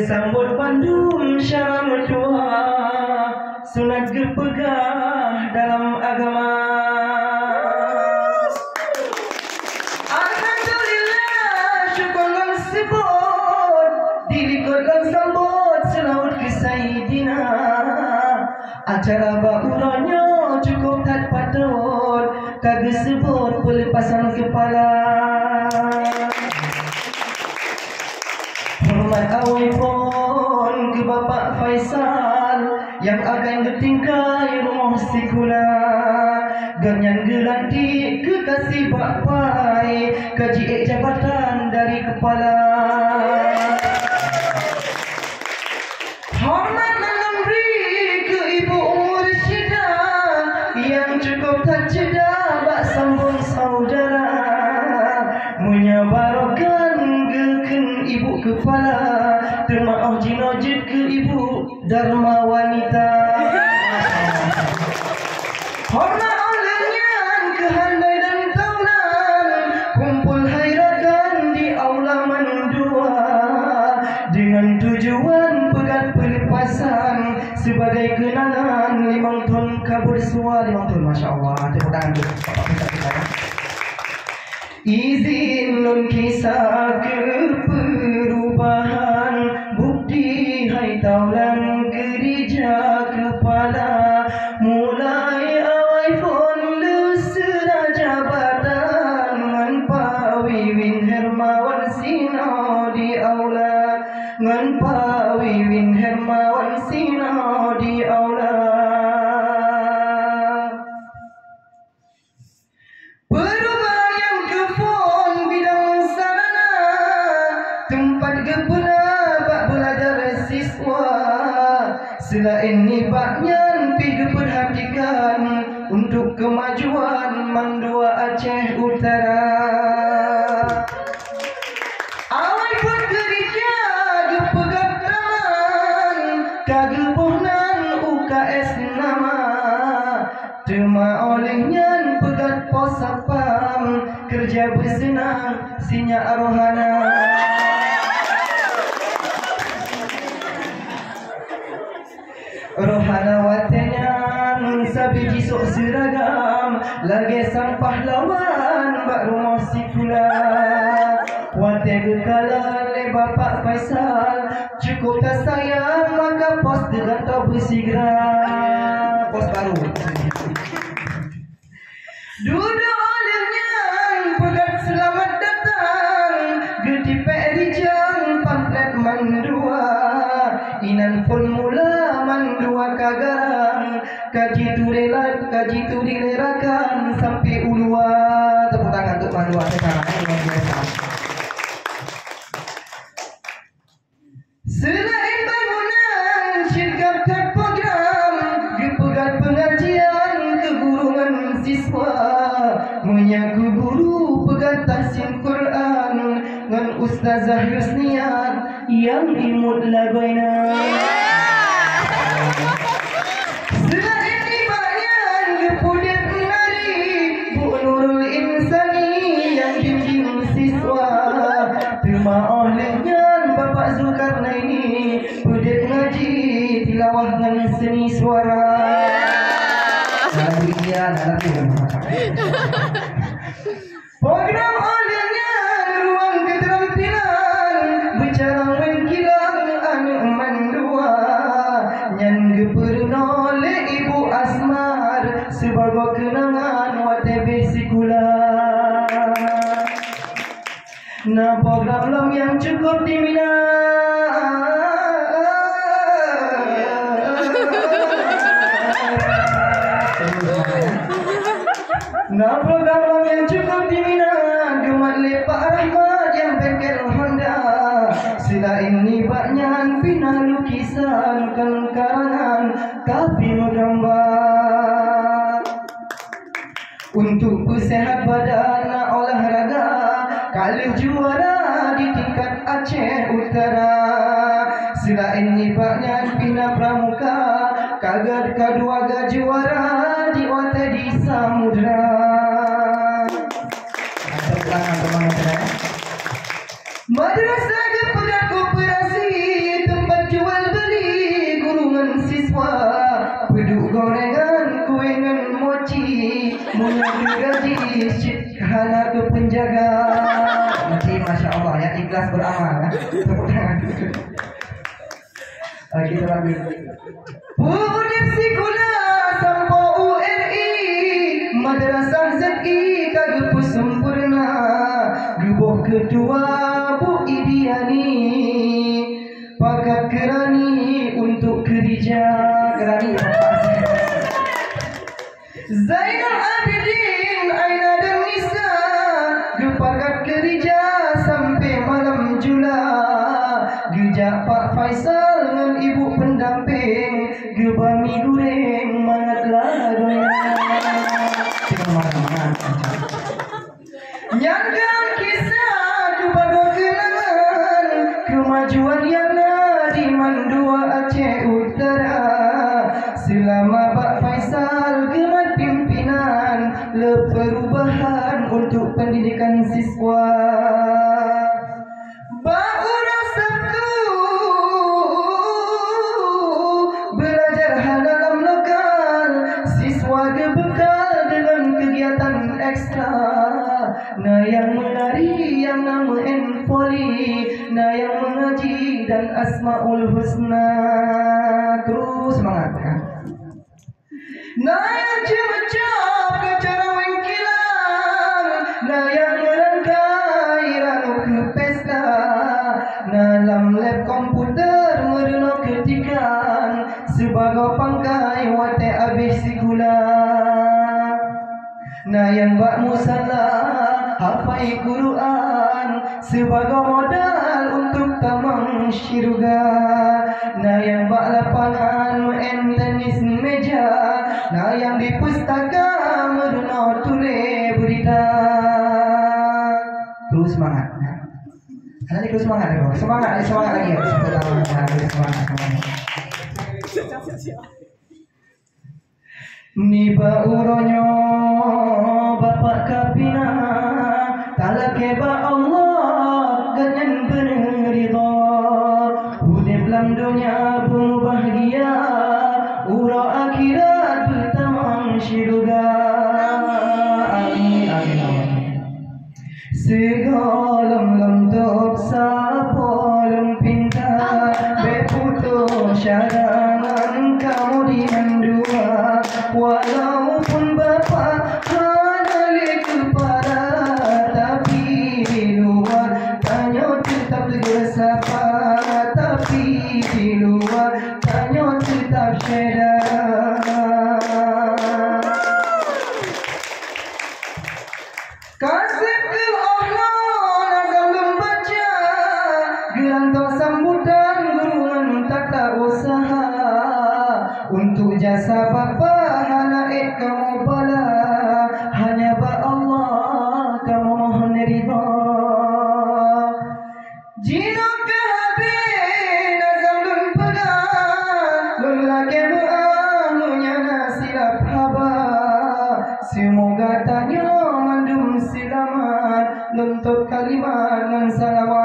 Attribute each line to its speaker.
Speaker 1: sambut Bandung syara mertua sunat gepegah dalam agama. Alhamdulillah syukur dan sebut dilikut dan sambut selaut ke Sayyidina. Acara bauranya cukup tak patut kagak sebut pelepasan kepala. Hormat awal pun ke Bapak Faisal yang akan bertingkai rumah sikula. Ganyan gelantik kekasih bapai kaji jabatan dari kepala. Hormat memberi ke Ibu Mursyidah yang cukup tak ceda bak sambung saudara. Menyabarkan geken Ibu kepala termaaf jinojit ke Ibu Dharma Wanita. Hormat olehnya kehandai dan taulan kumpul hairakan di aula mandua dengan tujuan pegat pelepasan sebagai kenangan 5 ton kabur suara 5 ton. Masya Allah, tepuk tangan dulu Bapak Ustaz kita ya. Izin nun kisah keperubahan bukti hai taulan gereja kepala mulai awai pun lusra jabatan ngan pawiwin hermawan sino di aula ngan pawiwin hermawan sino di aula. Selain nibaknya pidu perhatikan untuk kemajuan Mandua Aceh Utara. Awal pun gereja gepegat raman kagepohnan UKS nama tema olehnya pegat posapam kerja bersenang sinya arohana. Rohana watenya sabiji sok seragam lagi sang pahlawan bak rumah sikula. Wate gekalan le Bapak Faisal cukup tak sayang maka pos dengan tau bersegera pos baru. Duduk olehnya pegat selamat datang getipek rijang pamflet mandua inan pun mula mandua kagarang kaji tu dilerakan sampai ulua. Tepuk tangan untuk mandua sekarang luar biasa. Selain bangunan syirkap dan program gepegat pengajian kegurungan siswa menyaku guru pegat tahsin Quran ngan Ustazah Yusniat yang imut lagoina. Selain ibadah kepudet nari Bu Nurul Insani yang bimbing siswa terima olehnya Bapak Zulkarnaini pudet ngaji tilawah dengan seni suara. Lagu India lagu program olehnya ruang keterampilan bicara mengkilang anu mandua nyan geperunole Ibu Asmar sebagai kenangan watebe sikula. Nah program lam yang cukup diminat nah program lam yang cukup diminat gemat lepak Rahmat yang bengkel Honda. Selain nibaknya pina lukisan kan karangan tapi menggambar untuk sehat badan olahraga kali juara di tingkat Aceh Utara. Selain nibaknya pina pramuka kagad kedua juara di Wate di Samudra. Madrasah kepegat koperasi syit hana ke penjaga. Nanti Masya Allah ya, ikhlas beramal ya. Tepuk tangan. Kita lagi. Udip sekolah sampai URI, madrasah ZI kagak sempurna. Gebuh kedua Bu Idiani, pakat kerani untuk kerja kerani. Zainal Abidin Aina dan Nisa, gepakat kerja sampai malam jula. Gejak Pak Faisal dengan ibu pendamping, gebami goreng mangatlah goyang. Nyangkan kisah kepada kenangan kemajuan yang ada di Mandua Aceh Utara. Selama Pak Faisal gemat pimpinan perubahan untuk pendidikan siswa. Baura Sabtu belajar hal dalam lokal, siswa dibekal dengan kegiatan ekstra. Nah yang menari, yang nama enfoli, nah yang mengaji dan asmaul husna. Terus semangat kan? Nah yang cemecap ke cara wengkilan, nah yang merangkai ranu ke pesta. Nah dalam lab komputer merenung ketikan, sebagai pangkai wate habis si gula. Nah yang bak musalah hafai Quran sebagai modal untuk tamang syurga. Nah yang bak lapangan main tenis meja, nah yang di pustaka meruna tulis berita. Terus semangat. Nanti terus semangat ya, semangat lagi ya. Semangat. Niba uronyo bapak kapina, talake ba Allah ganyan beneridho. Udip lam dunia penuh bahagia, uro akhirat bertamang syurga. Amin amin amin. Segolam lentuk sapolem pinta, beputo syarangan kamu di Mandua. Walaupun Bapak hanya kepala, tapi di luar tanya tetap tegur sapa. Tapi di luar tanya tetap syedar. Kasih ke Allah agak membaca, gelantar sambutan gurungan tata usaha. Untuk jasa Bapa hana kamu bala, hanya ba Allah kamu mohon ridha. Jino ke habis nazam dun pegang, lun lagi mu'amunya nasilap haba. Semoga tanya mandum selamat, luntuk kalimat dan salawat.